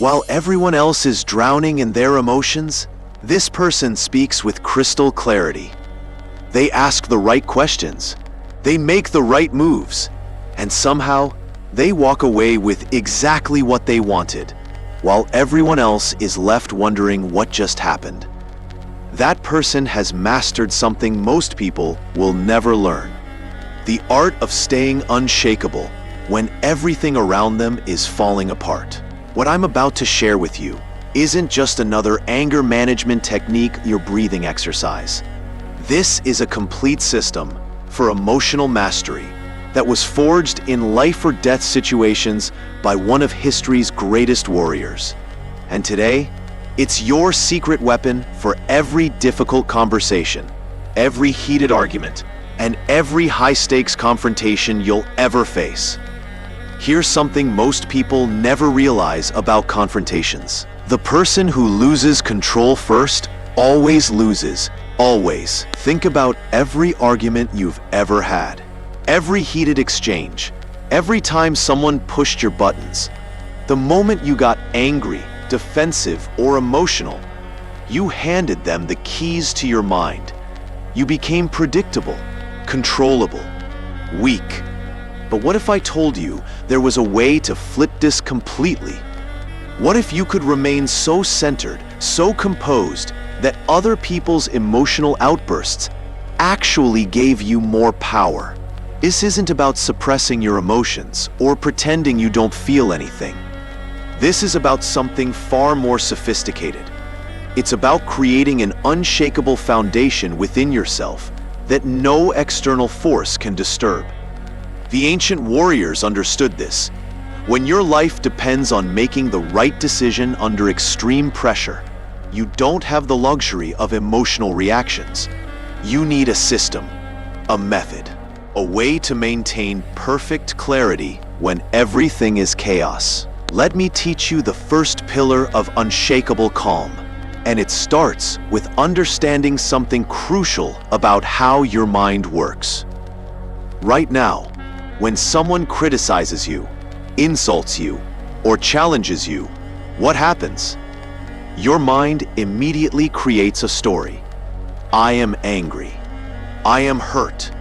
While everyone else is drowning in their emotions, this person speaks with crystal clarity. They ask the right questions, they make the right moves, and somehow they walk away with exactly what they wanted, while everyone else is left wondering what just happened. That person has mastered something most people will never learn: the art of staying unshakable when everything around them is falling apart. What I'm about to share with you isn't just another anger management technique or breathing exercise. This is a complete system for emotional mastery that was forged in life or death situations by one of history's greatest warriors. And today, it's your secret weapon for every difficult conversation, every heated argument, and every high-stakes confrontation you'll ever face. Here's something most people never realize about confrontations. The person who loses control first always loses, always. Think about every argument you've ever had, every heated exchange, every time someone pushed your buttons. The moment you got angry, defensive, or emotional, you handed them the keys to your mind. You became predictable, controllable, weak. But what if I told you there was a way to flip this completely? What if you could remain so centered, so composed, that other people's emotional outbursts actually gave you more power? This isn't about suppressing your emotions or pretending you don't feel anything. This is about something far more sophisticated. It's about creating an unshakable foundation within yourself that no external force can disturb. The ancient warriors understood this. When your life depends on making the right decision under extreme pressure, you don't have the luxury of emotional reactions. You need a system, a method, a way to maintain perfect clarity when everything is chaos. Let me teach you the first pillar of unshakable calm, and it starts with understanding something crucial about how your mind works. Right now, when someone criticizes you, insults you, or challenges you, what happens? Your mind immediately creates a story. I am angry. I am hurt.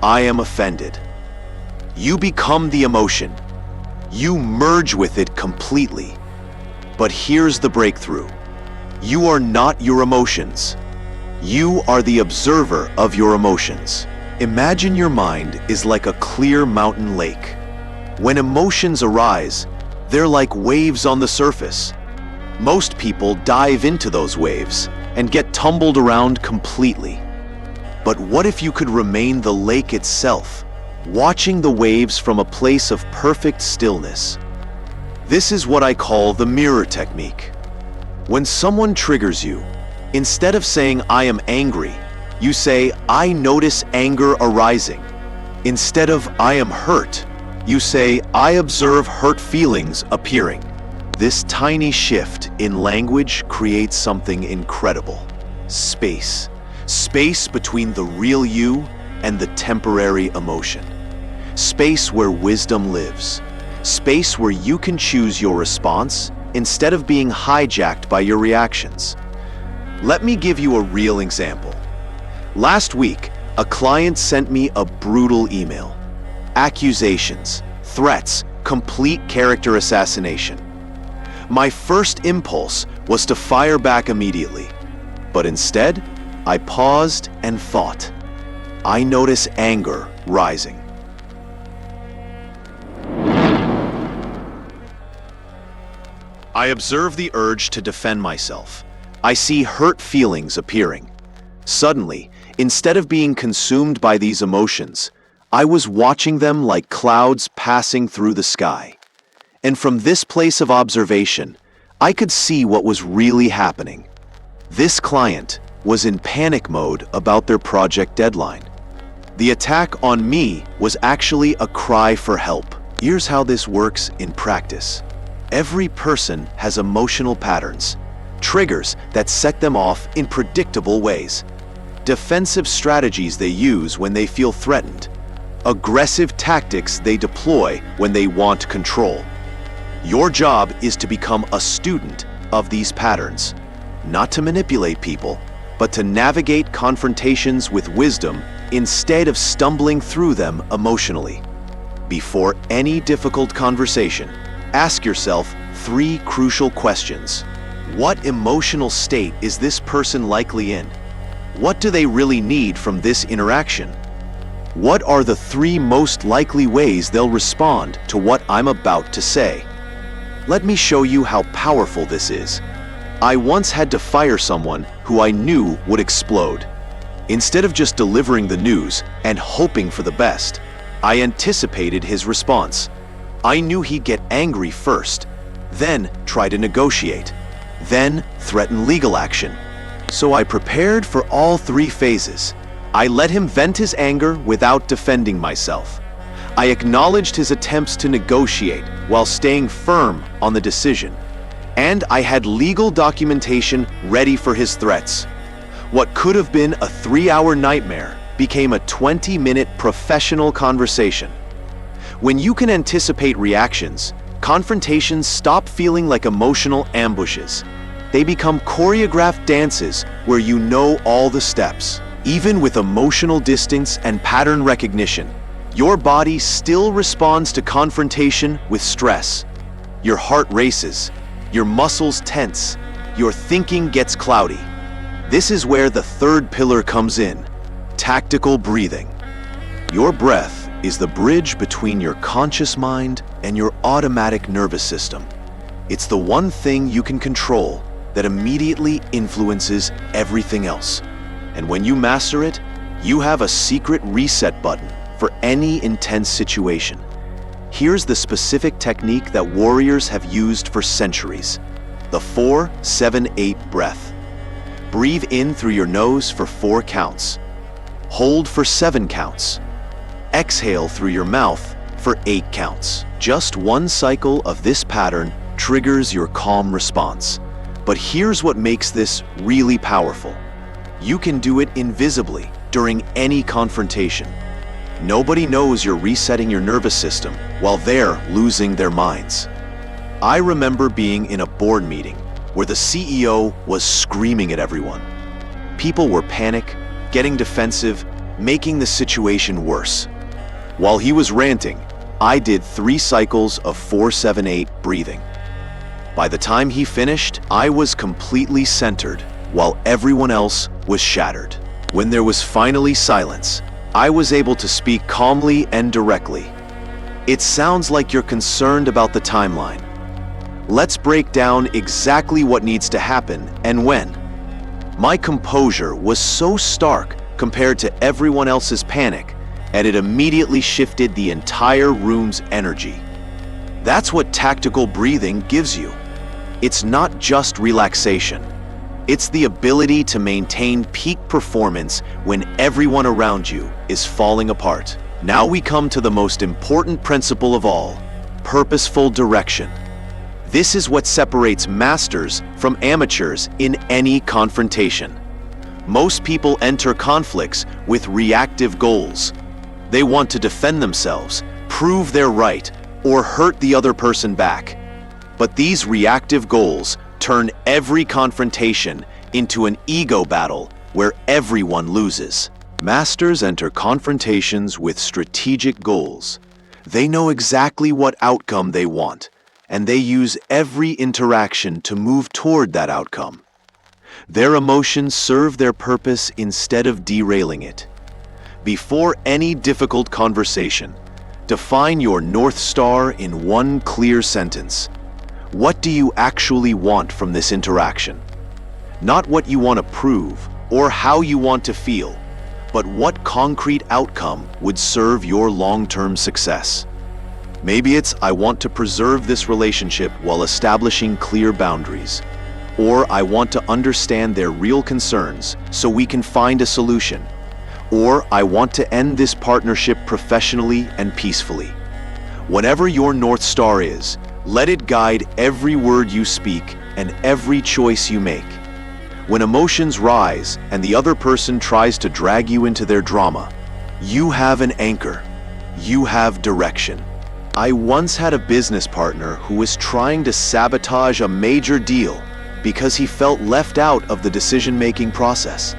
I am offended. You become the emotion. You merge with it completely. But here's the breakthrough. You are not your emotions. You are the observer of your emotions. Imagine your mind is like a clear mountain lake. When emotions arise, they're like waves on the surface. Most people dive into those waves and get tumbled around completely. But what if you could remain the lake itself, watching the waves from a place of perfect stillness? This is what I call the mirror technique. When someone triggers you, instead of saying, "I am angry," you say, "I notice anger arising." Instead of "I am hurt," you say, "I observe hurt feelings appearing." This tiny shift in language creates something incredible. Space. Space between the real you and the temporary emotion. Space where wisdom lives. Space where you can choose your response instead of being hijacked by your reactions. Let me give you a real example. Last week, a client sent me a brutal email. Accusations, threats, complete character assassination. My first impulse was to fire back immediately, but instead, I paused and thought. I notice anger rising. I observe the urge to defend myself. I see hurt feelings appearing. Suddenly, instead of being consumed by these emotions, I was watching them like clouds passing through the sky. And from this place of observation, I could see what was really happening. This client was in panic mode about their project deadline. The attack on me was actually a cry for help. Here's how this works in practice. Every person has emotional patterns, triggers that set them off in predictable ways. Defensive strategies they use when they feel threatened. Aggressive tactics they deploy when they want control. Your job is to become a student of these patterns, not to manipulate people, but to navigate confrontations with wisdom instead of stumbling through them emotionally. Before any difficult conversation, ask yourself 3 crucial questions. What emotional state is this person likely in? What do they really need from this interaction? What are the 3 most likely ways they'll respond to what I'm about to say? Let me show you how powerful this is. I once had to fire someone who I knew would explode. Instead of just delivering the news and hoping for the best, I anticipated his response. I knew he'd get angry first, then try to negotiate, then threaten legal action. So I prepared for all 3 phases. I let him vent his anger without defending myself. I acknowledged his attempts to negotiate while staying firm on the decision. And I had legal documentation ready for his threats. What could have been a 3-hour nightmare became a 20-minute professional conversation. When you can anticipate reactions, confrontations stop feeling like emotional ambushes. They become choreographed dances where you know all the steps. Even with emotional distance and pattern recognition, your body still responds to confrontation with stress. Your heart races, your muscles tense, your thinking gets cloudy. This is where the 3rd pillar comes in: tactical breathing. Your breath is the bridge between your conscious mind and your automatic nervous system. It's the one thing you can control that immediately influences everything else. And when you master it, you have a secret reset button for any intense situation. Here's the specific technique that warriors have used for centuries: the 4-7-8 breath. Breathe in through your nose for 4 counts. Hold for 7 counts. Exhale through your mouth for 8 counts. Just one cycle of this pattern triggers your calm response. But here's what makes this really powerful. You can do it invisibly during any confrontation. Nobody knows you're resetting your nervous system while they're losing their minds. I remember being in a board meeting where the CEO was screaming at everyone. People were panicked, getting defensive, making the situation worse. While he was ranting, I did 3 cycles of 4-7-8 breathing. By the time he finished, I was completely centered, while everyone else was shattered. When there was finally silence, I was able to speak calmly and directly. It sounds like you're concerned about the timeline. Let's break down exactly what needs to happen and when. My composure was so stark compared to everyone else's panic, and it immediately shifted the entire room's energy. That's what tactical breathing gives you. It's not just relaxation. It's the ability to maintain peak performance when everyone around you is falling apart. Now we come to the most important principle of all: purposeful direction. This is what separates masters from amateurs in any confrontation. Most people enter conflicts with reactive goals. They want to defend themselves, prove they're right, or hurt the other person back. But these reactive goals turn every confrontation into an ego battle where everyone loses. Masters enter confrontations with strategic goals. They know exactly what outcome they want, and they use every interaction to move toward that outcome. Their emotions serve their purpose instead of derailing it. Before any difficult conversation, define your North Star in one clear sentence. What do you actually want from this interaction? Not what you want to prove or how you want to feel, but what concrete outcome would serve your long-term success. Maybe it's, I want to preserve this relationship while establishing clear boundaries. Or I want to understand their real concerns so we can find a solution. Or I want to end this partnership professionally and peacefully. Whatever your North Star is, let it guide every word you speak and every choice you make. When emotions rise and the other person tries to drag you into their drama, you have an anchor. You have direction. I once had a business partner who was trying to sabotage a major deal because he felt left out of the decision-making process.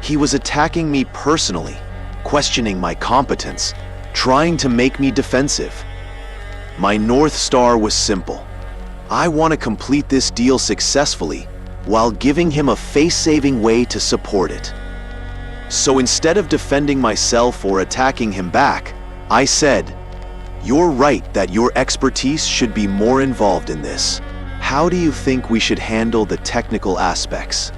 He was attacking me personally, questioning my competence, trying to make me defensive. My North Star was simple. I want to complete this deal successfully while giving him a face-saving way to support it. So instead of defending myself or attacking him back, I said, "You're right that your expertise should be more involved in this. How do you think we should handle the technical aspects?"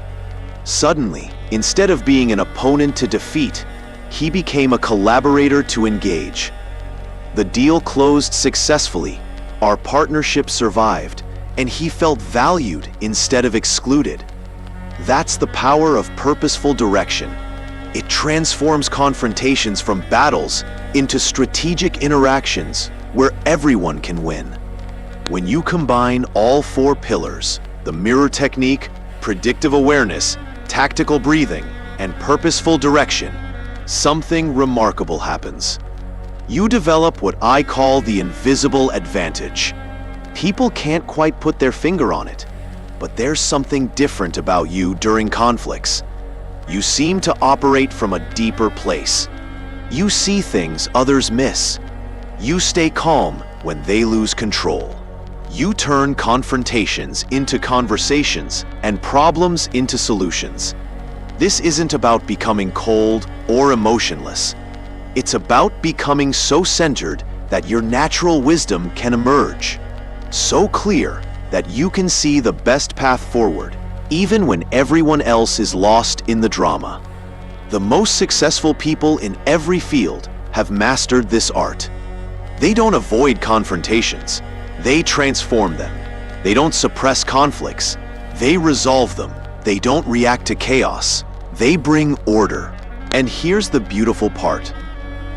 Suddenly, instead of being an opponent to defeat, he became a collaborator to engage. The deal closed successfully, our partnership survived, and he felt valued instead of excluded. That's the power of purposeful direction. It transforms confrontations from battles into strategic interactions where everyone can win. When you combine all four pillars, the mirror technique, predictive awareness, tactical breathing, and purposeful direction, something remarkable happens. You develop what I call the invisible advantage. People can't quite put their finger on it, but there's something different about you during conflicts. You seem to operate from a deeper place. You see things others miss. You stay calm when they lose control. You turn confrontations into conversations and problems into solutions. This isn't about becoming cold or emotionless. It's about becoming so centered that your natural wisdom can emerge. So clear that you can see the best path forward, even when everyone else is lost in the drama. The most successful people in every field have mastered this art. They don't avoid confrontations. They transform them. They don't suppress conflicts. They resolve them. They don't react to chaos. They bring order. And here's the beautiful part.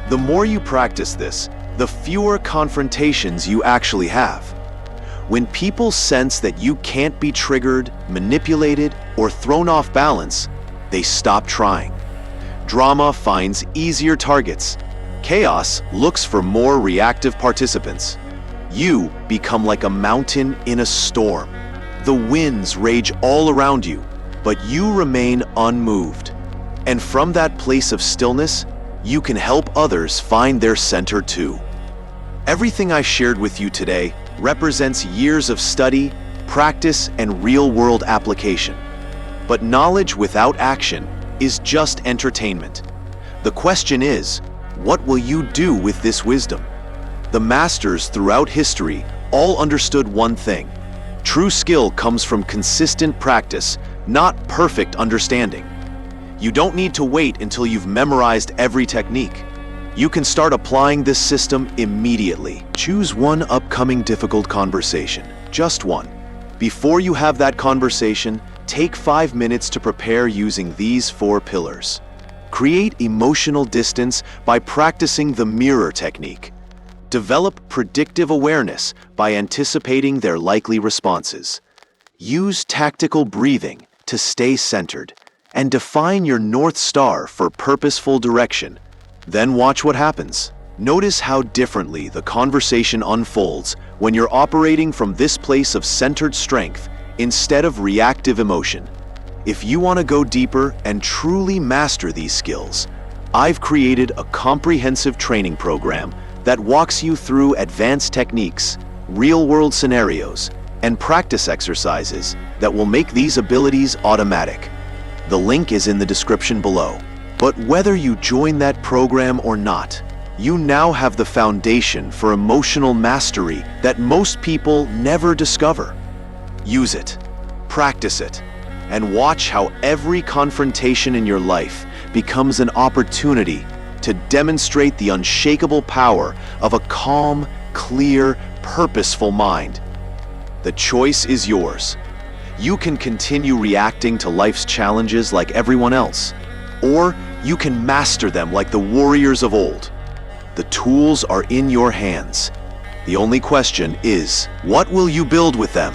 The more you practice this, the fewer confrontations you actually have. When people sense that you can't be triggered, manipulated, or thrown off balance, they stop trying. Drama finds easier targets. Chaos looks for more reactive participants. You become like a mountain in a storm. The winds rage all around you, but you remain unmoved. And from that place of stillness, you can help others find their center too. Everything I shared with you today represents years of study, practice, and real-world application. But knowledge without action is just entertainment. The question is, what will you do with this wisdom? The masters throughout history all understood one thing. True skill comes from consistent practice, not perfect understanding. You don't need to wait until you've memorized every technique. You can start applying this system immediately. Choose one upcoming difficult conversation, just one. Before you have that conversation, take 5 minutes to prepare using these 4 pillars. Create emotional distance by practicing the mirror technique. Develop predictive awareness by anticipating their likely responses. Use tactical breathing to stay centered. And define your North Star for purposeful direction. Then watch what happens. Notice how differently the conversation unfolds when you're operating from this place of centered strength instead of reactive emotion. If you want to go deeper and truly master these skills, I've created a comprehensive training program that walks you through advanced techniques, real-world scenarios, and practice exercises that will make these abilities automatic. The link is in the description below. But whether you join that program or not, you now have the foundation for emotional mastery that most people never discover. Use it, practice it, and watch how every confrontation in your life becomes an opportunity to demonstrate the unshakable power of a calm, clear, purposeful mind. The choice is yours. You can continue reacting to life's challenges like everyone else, or you can master them like the warriors of old. The tools are in your hands. The only question is, what will you build with them?